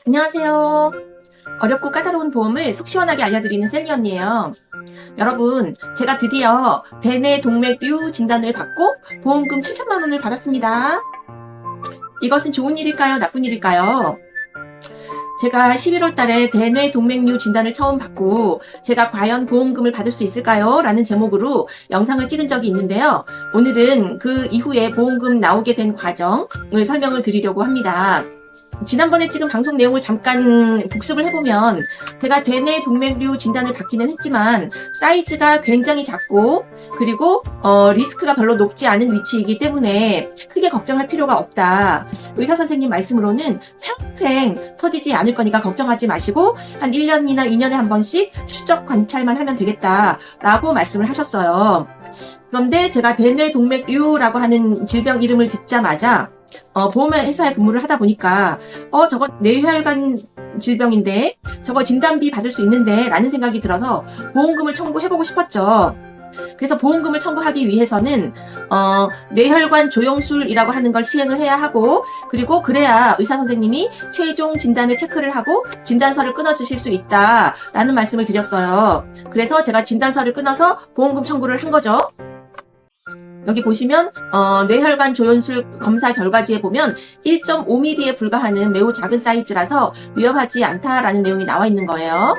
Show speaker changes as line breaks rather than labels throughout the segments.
안녕하세요. 어렵고 까다로운 보험을 속 시원하게 알려드리는 셀리 언니예요. 여러분, 제가 드디어 대뇌 동맥류 진단을 받고 보험금 7천만 원을 받았습니다. 이것은 좋은 일일까요? 나쁜 일일까요? 제가 11월 달에 대뇌 동맥류 진단을 처음 받고 제가 과연 보험금을 받을 수 있을까요? 라는 제목으로 영상을 찍은 적이 있는데요. 오늘은 그 이후에 보험금 나오게 된 과정을 설명을 드리려고 합니다. 지난번에 찍은 방송 내용을 잠깐 복습을 해보면 제가 대뇌 동맥류 진단을 받기는 했지만 사이즈가 굉장히 작고 그리고 리스크가 별로 높지 않은 위치이기 때문에 크게 걱정할 필요가 없다. 의사 선생님 말씀으로는 평생 터지지 않을 거니까 걱정하지 마시고 한 1년이나 2년에 한 번씩 추적 관찰만 하면 되겠다 라고 말씀을 하셨어요. 그런데 제가 대뇌 동맥류라고 하는 질병 이름을 듣자마자 보험회사에 근무를 하다 보니까 저거 뇌혈관 질병인데 저거 진단비 받을 수 있는데 라는 생각이 들어서 보험금을 청구해보고 싶었죠. 그래서 보험금을 청구하기 위해서는 뇌혈관 조영술이라고 하는 걸 시행을 해야 하고 그리고 그래야 의사 선생님이 최종 진단을 체크를 하고 진단서를 끊어주실 수 있다라는 말씀을 드렸어요. 그래서 제가 진단서를 끊어서 보험금 청구를 한 거죠. 여기 보시면 뇌혈관 조연술 검사 결과지에 보면 1.5mm에 불과하는 매우 작은 사이즈라서 위험하지 않다라는 내용이 나와 있는 거예요.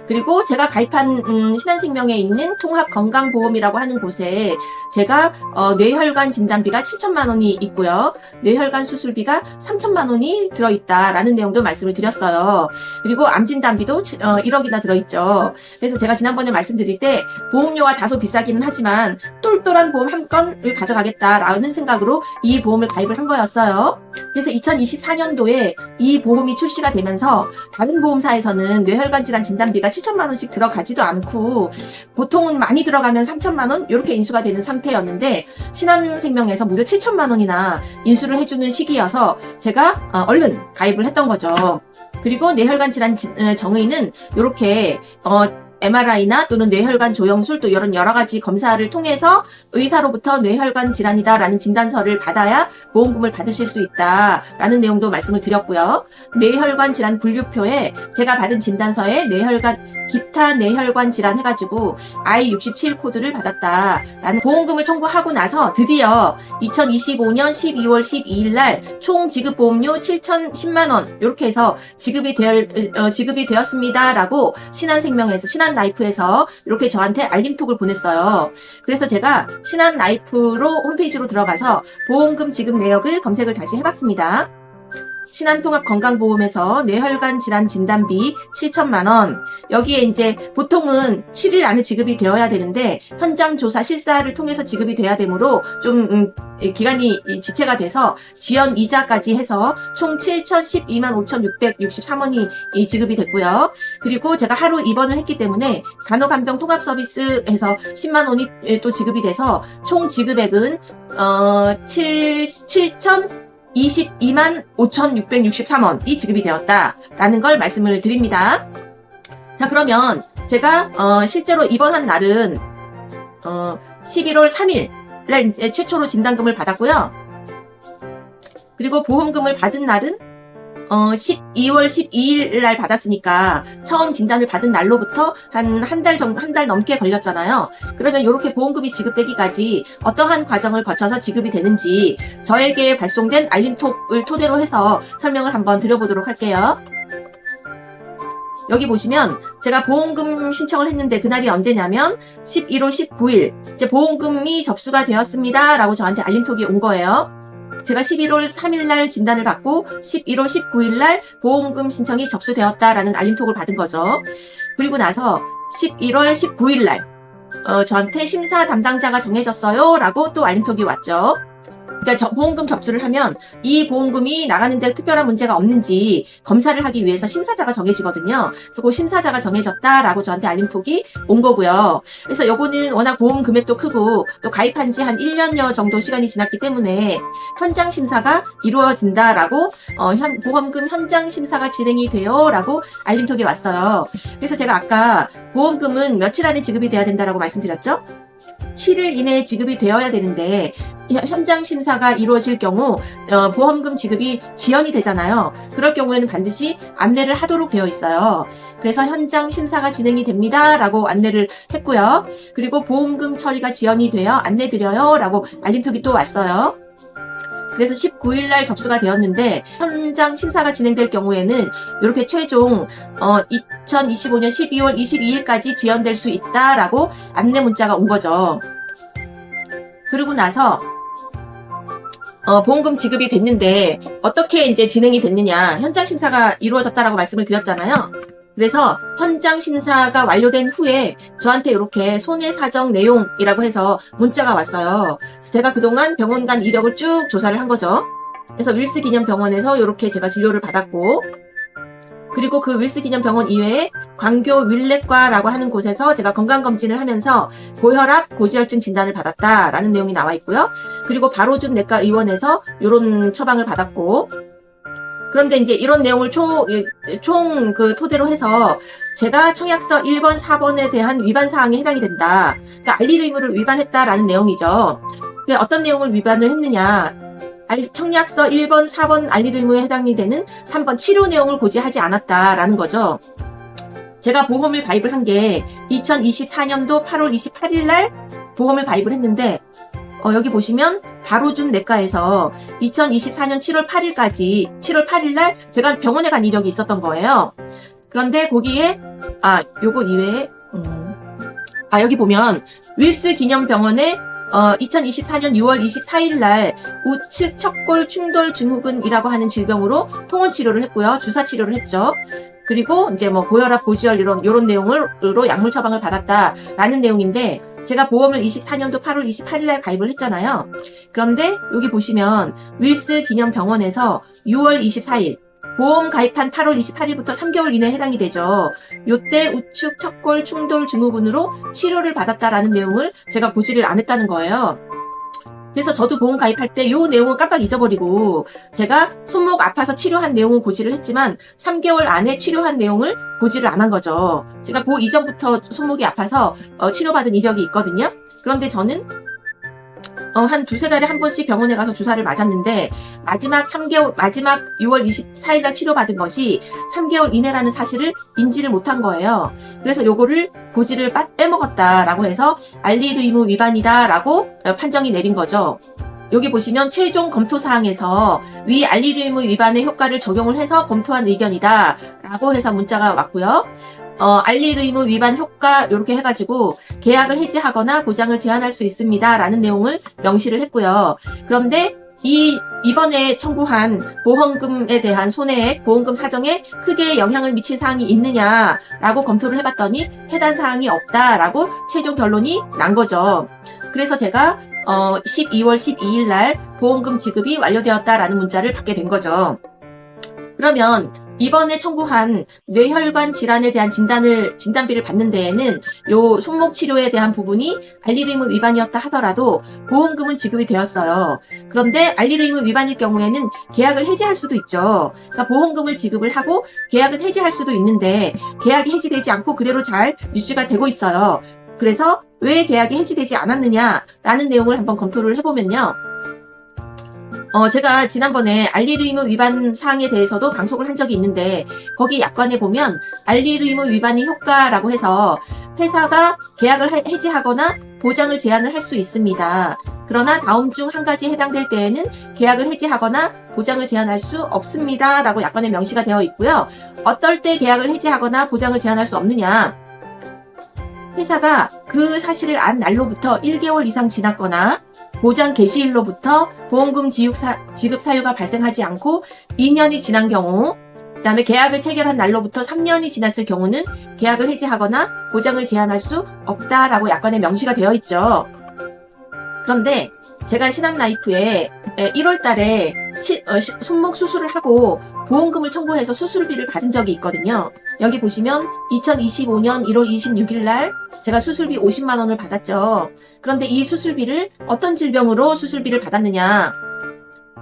그리고 제가 가입한 신한생명에 있는 통합건강보험이라고 하는 곳에 제가 뇌혈관 진단비가 7천만 원이 있고요. 뇌혈관 수술비가 3천만 원이 들어있다라는 내용도 말씀을 드렸어요. 그리고 암진단비도 1억이나 들어있죠. 그래서 제가 지난번에 말씀드릴 때 보험료가 다소 비싸기는 하지만 똘똘한 보험 한 건을 가져가겠다라는 생각으로 이 보험을 가입을 한 거였어요. 그래서 2024년도에 이 보험이 출시가 되면서 다른 보험사에서는 뇌혈관 질환 진단비가 7천만 원씩 들어가지도 않고 보통은 많이 들어가면 3천만 원 이렇게 인수가 되는 상태였는데 신한생명에서 무려 7천만 원이나 인수를 해주는 시기여서 제가 얼른 가입을 했던 거죠. 그리고 뇌혈관 질환 정의는 이렇게 MRI나 또는 뇌혈관 조영술 또 이런 여러 가지 검사를 통해서 의사로부터 뇌혈관 질환이다라는 진단서를 받아야 보험금을 받으실 수 있다라는 내용도 말씀을 드렸고요. 뇌혈관 질환 분류표에 제가 받은 진단서에 기타 뇌혈관 질환 해가지고 I67 코드를 받았다라는 보험금을 청구하고 나서 드디어 2025년 12월 12일 날 총 지급 보험료 7,010만 원 이렇게 해서 지급이 되었습니다라고 신한생명에서 신한라이프에서 이렇게 저한테 알림톡을 보냈어요. 그래서 제가 신한라이프로 홈페이지로 들어가서 보험금 지급 내역을 검색을 다시 해봤습니다. 신한통합건강보험에서 뇌혈관 질환 진단비 7천만 원. 여기에 이제 보통은 7일 안에 지급이 되어야 되는데 현장 조사 실사를 통해서 지급이 돼야 되므로 좀 기간이 지체가 돼서 지연 이자까지 해서 총 7,012만 5,663원이 지급이 됐고요. 그리고 제가 하루 입원을 했기 때문에 간호간병 통합서비스에서 10만 원이 또 지급이 돼서 총 지급액은 7,022만 5,663원이 지급이 되었다라는 걸 말씀을 드립니다. 자, 그러면 제가 실제로 입원한 날은 11월 3일 날 최초로 진단금을 받았고요. 그리고 보험금을 받은 날은 12월 12일 날 받았으니까 처음 진단을 받은 날로부터 한 달 넘게 걸렸잖아요. 그러면 이렇게 보험금이 지급되기까지 어떠한 과정을 거쳐서 지급이 되는지 저에게 발송된 알림톡을 토대로 해서 설명을 한번 드려보도록 할게요. 여기 보시면 제가 보험금 신청을 했는데 그날이 언제냐면 11월 19일 이제 보험금이 접수가 되었습니다 라고 저한테 알림톡이 온 거예요. 제가 11월 3일 날 진단을 받고 11월 19일 날 보험금 신청이 접수되었다라는 알림톡을 받은 거죠. 그리고 나서 11월 19일 날 저한테 심사 담당자가 정해졌어요 라고 또 알림톡이 왔죠. 그러니까 보험금 접수를 하면 이 보험금이 나가는데 특별한 문제가 없는지 검사를 하기 위해서 심사자가 정해지거든요. 그래서 그 심사자가 정해졌다라고 저한테 알림톡이 온 거고요. 그래서 요거는 워낙 보험 금액도 크고 또 가입한 지 한 1년여 정도 시간이 지났기 때문에 현장 심사가 이루어진다라고 보험금 현장 심사가 진행이 돼요라고 알림톡이 왔어요. 그래서 제가 아까 보험금은 며칠 안에 지급이 돼야 된다라고 말씀드렸죠? 7일 이내에 지급이 되어야 되는데 현장 심사가 이루어질 경우 보험금 지급이 지연이 되잖아요. 그럴 경우에는 반드시 안내를 하도록 되어 있어요. 그래서 현장 심사가 진행이 됩니다 라고 안내를 했고요. 그리고 보험금 처리가 지연이 되어 안내드려요 라고 알림톡이 또 왔어요. 그래서 19일 날 접수가 되었는데 현장 심사가 진행될 경우에는 이렇게 최종 2025년 12월 22일까지 지연될 수 있다라고 안내 문자가 온 거죠. 그러고 나서 보험금 지급이 됐는데 어떻게 이제 진행이 됐느냐, 현장 심사가 이루어졌다라고 말씀을 드렸잖아요. 그래서 현장 심사가 완료된 후에 저한테 이렇게 손해사정 내용이라고 해서 문자가 왔어요. 그래서 제가 그동안 병원 간 이력을 쭉 조사를 한 거죠. 그래서 윌스 기념병원에서 이렇게 제가 진료를 받았고, 그리고 그 윌스 기념병원 이외에 광교 윌렛과라고 하는 곳에서 제가 건강검진을 하면서 고혈압, 고지혈증 진단을 받았다라는 내용이 나와 있고요. 그리고 바로준 내과의원에서 이런 처방을 받았고, 그런데 이제 이런 내용을 총 그 토대로 해서 제가 청약서 1번, 4번에 대한 위반 사항에 해당이 된다. 그러니까 알릴 의무를 위반했다라는 내용이죠. 그러니까 어떤 내용을 위반을 했느냐. 청약서 1번, 4번 알릴 의무에 해당이 되는 3번 치료 내용을 고지하지 않았다라는 거죠. 제가 보험을 가입을 한 게 2024년도 8월 28일 날 보험을 가입을 했는데 여기 보시면 바로준 내과에서 2024년 7월 8일까지 7월 8일 날 제가 병원에 간 이력이 있었던 거예요. 그런데 거기에 요거 이외에 여기 보면 윌스 기념병원에 2024년 6월 24일 날 우측 척골 충돌 증후군이라고 하는 질병으로 통원 치료를 했고요. 주사 치료를 했죠. 그리고 이제 뭐 고혈압, 고지혈 이런 내용으로 약물 처방을 받았다라는 내용인데, 제가 보험을 24년도 8월 28일 날 가입을 했잖아요. 그런데 여기 보시면 윌스 기념병원에서 6월 24일 보험 가입한 8월 28일부터 3개월 이내에 해당이 되죠. 요때 우측 척골 충돌 증후군으로 치료를 받았다라는 내용을 제가 고지를 안 했다는 거예요. 그래서 저도 보험 가입할 때 요 내용을 깜빡 잊어버리고 제가 손목 아파서 치료한 내용을 고지를 했지만 3개월 안에 치료한 내용을 고지를 안 한 거죠. 제가 그 이전부터 손목이 아파서 치료받은 이력이 있거든요. 그런데 저는 한 두세 달에 한 번씩 병원에 가서 주사를 맞았는데 마지막 6월 24일 날 치료받은 것이 3개월 이내라는 사실을 인지를 못한 거예요. 그래서 요거를 고지를 빼먹었다라고 해서 알릴 의무 위반이다라고 판정이 내린 거죠. 여기 보시면 최종 검토사항에서 위 알릴 의무 위반의 효과를 적용을 해서 검토한 의견이다 라고 해서 문자가 왔고요. 알릴 의무 위반 효과 이렇게 해가지고 계약을 해지하거나 보장을 제한할 수 있습니다 라는 내용을 명시를 했고요. 그런데 이번에 청구한 보험금에 대한 손해액, 보험금 사정에 크게 영향을 미친 사항이 있느냐라고 검토를 해봤더니 해당 사항이 없다라고 최종 결론이 난 거죠. 그래서 제가 12월 12일 날 보험금 지급이 완료되었다라는 문자를 받게 된 거죠. 그러면 이번에 청구한 뇌혈관 질환에 대한 진단비를 받는 데에는 요 손목 치료에 대한 부분이 알릴 의무 위반이었다 하더라도 보험금은 지급이 되었어요. 그런데 알릴 의무 위반일 경우에는 계약을 해지할 수도 있죠. 그러니까 보험금을 지급을 하고 계약은 해지할 수도 있는데 계약이 해지되지 않고 그대로 잘 유지가 되고 있어요. 그래서 왜 계약이 해지되지 않았느냐라는 내용을 한번 검토를 해보면요. 제가 지난번에 알릴 의무 위반 사항에 대해서도 방송을 한 적이 있는데 거기 약관에 보면 알릴 의무 위반의 효과라고 해서 회사가 계약을 해지하거나 보장을 제한을 할 수 있습니다. 그러나 다음 중 한 가지 해당될 때에는 계약을 해지하거나 보장을 제한할 수 없습니다 라고 약관에 명시가 되어 있고요. 어떨 때 계약을 해지하거나 보장을 제한할 수 없느냐, 회사가 그 사실을 안 날로부터 1개월 이상 지났거나 보장 개시일로부터 보험금 지급 사유가 발생하지 않고 2년이 지난 경우, 그 다음에 계약을 체결한 날로부터 3년이 지났을 경우는 계약을 해지하거나 보장을 제한할 수 없다라고 약관에 명시가 되어 있죠. 그런데 제가 신한라이프에 1월 달에 손목 수술을 하고 보험금을 청구해서 수술비를 받은 적이 있거든요. 여기 보시면 2025년 1월 26일 날 제가 수술비 50만 원을 받았죠. 그런데 이 수술비를 어떤 질병으로 수술비를 받았느냐?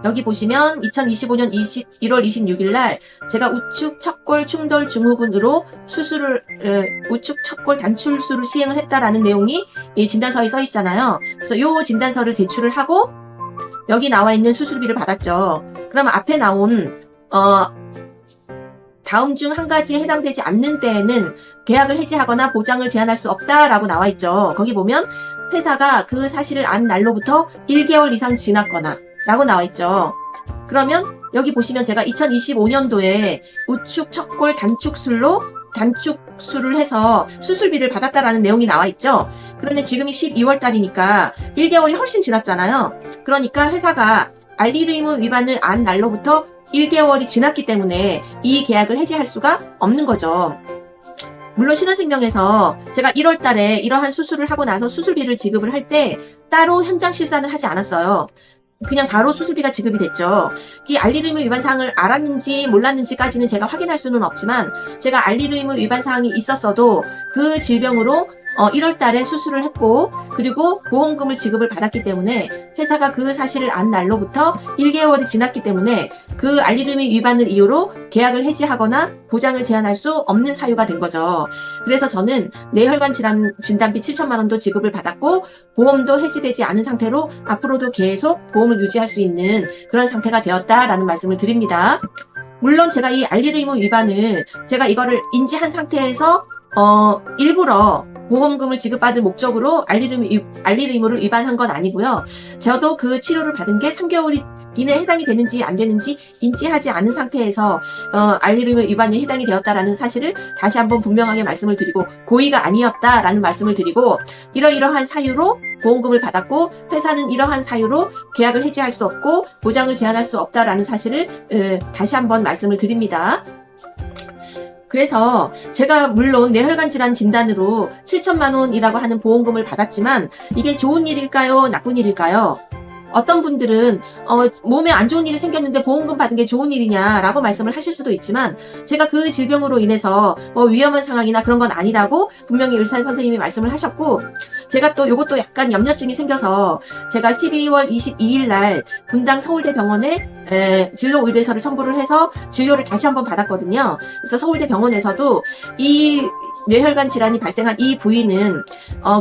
여기 보시면 2025년 1월 26일 날 제가 우측 척골 충돌 증후군으로 우측 척골 단출술을 시행을 했다라는 내용이 이 진단서에 써 있잖아요. 그래서 이 진단서를 제출을 하고 여기 나와 있는 수술비를 받았죠. 그럼 앞에 나온 다음 중 한 가지에 해당되지 않는 때에는 계약을 해지하거나 보장을 제한할 수 없다라고 나와 있죠. 거기 보면 회사가 그 사실을 안 날로부터 1개월 이상 지났거나 라고 나와 있죠. 그러면 여기 보시면 제가 2025년도에 우측 척골 단축술을 해서 수술비를 받았다라는 내용이 나와 있죠. 그러면 지금이 12월 달이니까 1개월이 훨씬 지났잖아요. 그러니까 회사가 알리르 의무 위반을 안 날로부터 1개월이 지났기 때문에 이 계약을 해지할 수가 없는 거죠. 물론 신한생명에서 제가 1월 달에 이러한 수술을 하고 나서 수술비를 지급을 할 때 따로 현장 실사는 하지 않았어요. 그냥 바로 수술비가 지급이 됐죠. 이 알리르 의무 위반 사항을 알았는지 몰랐는지까지는 제가 확인할 수는 없지만 제가 알리르 의무 위반 사항이 있었어도 그 질병으로 1월 달에 수술을 했고 그리고 보험금을 지급을 받았기 때문에 회사가 그 사실을 안 날로부터 1개월이 지났기 때문에 그 알리르 의무 위반을 이유로 계약을 해지하거나 보장을 제한할 수 없는 사유가 된 거죠. 그래서 저는 뇌혈관 질환 진단비 7천만 원도 지급을 받았고 보험도 해지되지 않은 상태로 앞으로도 계속 보험을 유지할 수 있는 그런 상태가 되었다라는 말씀을 드립니다. 물론 제가 이 알리르 의무 위반을 제가 이거를 인지한 상태에서 일부러 보험금을 지급받을 목적으로 알리르 의무를 위반한 건 아니고요. 저도 그 치료를 받은 게 3개월 이내에 해당이 되는지 안 되는지 인지하지 않은 상태에서 알리르 의무 위반이 해당이 되었다라는 사실을 다시 한번 분명하게 말씀을 드리고 고의가 아니었다라는 말씀을 드리고 이러이러한 사유로 보험금을 받았고 회사는 이러한 사유로 계약을 해지할 수 없고 보장을 제한할 수 없다라는 사실을 다시 한번 말씀을 드립니다. 그래서 제가 물론 뇌혈관 질환 진단으로 7천만 원이라고 하는 보험금을 받았지만 이게 좋은 일일까요? 나쁜 일일까요? 어떤 분들은 몸에 안 좋은 일이 생겼는데 보험금 받은 게 좋은 일이냐라고 말씀을 하실 수도 있지만 제가 그 질병으로 인해서 위험한 상황이나 그런 건 아니라고 분명히 의사 선생님이 말씀을 하셨고 제가 또 요것도 약간 염려증이 생겨서 제가 12월 22일 날 분당 서울대병원에 진로 의뢰서를 첨부를 해서 진료를 다시 한번 받았거든요. 그래서 서울대병원에서도 이 뇌혈관 질환이 발생한 이 부위는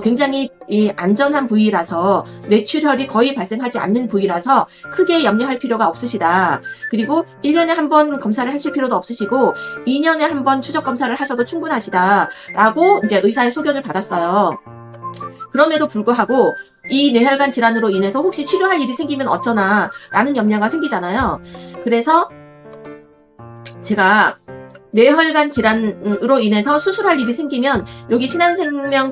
굉장히 안전한 부위라서 뇌출혈이 거의 발생하지 않는 부위라서 크게 염려할 필요가 없으시다. 그리고 1년에 한 번 검사를 하실 필요도 없으시고 2년에 한 번 추적 검사를 하셔도 충분하시다. 라고 이제 의사의 소견을 받았어요. 그럼에도 불구하고 이 뇌혈관 질환으로 인해서 혹시 치료할 일이 생기면 어쩌나 라는 염려가 생기잖아요. 그래서 제가 뇌혈관 질환으로 인해서 수술할 일이 생기면 여기 신한생명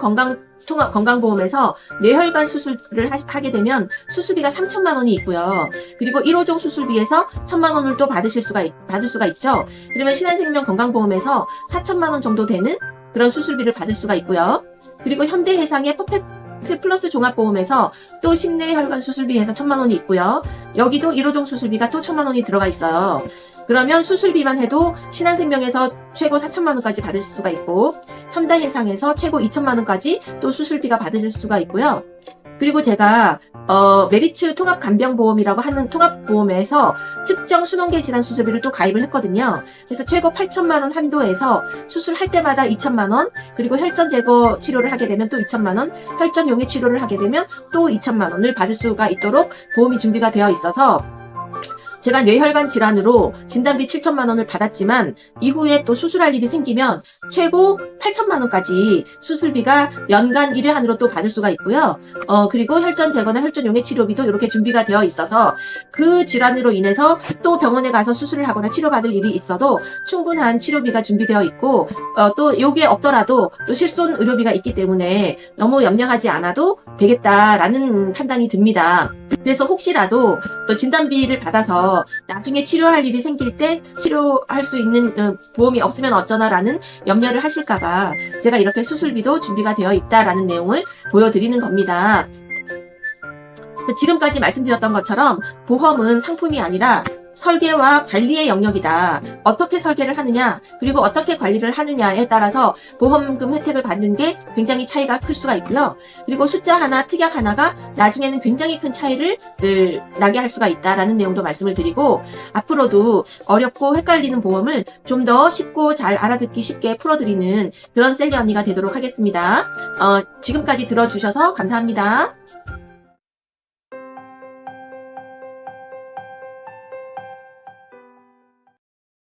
건강보험에서 뇌혈관 수술을 하게 되면 수술비가 3천만 원이 있고요. 그리고 1호종 수술비에서 1천만 원을 또 받을 수가 있죠. 그러면 신한생명 건강보험에서 4천만 원 정도 되는 그런 수술비를 받을 수가 있고요. 그리고 현대해상의 퍼펙트 플러스 종합보험에서 또 심뇌혈관 수술비에서 1천만 원이 있고요. 여기도 1호종 수술비가 또 1천만 원이 들어가 있어요. 그러면 수술비만 해도 신한생명에서 최고 4천만 원까지 받으실 수가 있고 현대해상에서 최고 2천만 원까지 또 수술비가 받으실 수가 있고요. 그리고 제가 메리츠 통합간병보험이라고 하는 통합보험에서 특정 순원계 질환 수술비를 또 가입을 했거든요. 그래서 최고 8천만 원 한도에서 수술할 때마다 2천만 원, 그리고 혈전 제거 치료를 하게 되면 또 2천만 원, 혈전 용해 치료를 하게 되면 또 2천만 원을 받을 수가 있도록 보험이 준비가 되어 있어서 제가 뇌혈관 질환으로 진단비 7천만 원을 받았지만 이후에 또 수술할 일이 생기면 최고 8천만 원까지 수술비가 연간 1회한으로 또 받을 수가 있고요. 그리고 혈전 제거나 혈전 용해 치료비도 이렇게 준비가 되어 있어서 그 질환으로 인해서 또 병원에 가서 수술을 하거나 치료받을 일이 있어도 충분한 치료비가 준비되어 있고 또 요게 없더라도 또 실손 의료비가 있기 때문에 너무 염려하지 않아도 되겠다라는 판단이 듭니다. 그래서 혹시라도 또 진단비를 받아서 나중에 치료할 일이 생길 때 치료할 수 있는 보험이 없으면 어쩌나라는 염려를 하실까봐 제가 이렇게 수술비도 준비가 되어 있다라는 내용을 보여드리는 겁니다. 지금까지 말씀드렸던 것처럼 보험은 상품이 아니라 설계와 관리의 영역이다. 어떻게 설계를 하느냐, 그리고 어떻게 관리를 하느냐에 따라서 보험금 혜택을 받는 게 굉장히 차이가 클 수가 있고요. 그리고 숫자 하나, 특약 하나가 나중에는 굉장히 큰 차이를 나게 할 수가 있다라는 내용도 말씀을 드리고, 앞으로도 어렵고 헷갈리는 보험을 좀 더 쉽고 잘 알아듣기 쉽게 풀어드리는 그런 셀리 언니가 되도록 하겠습니다. 지금까지 들어주셔서 감사합니다.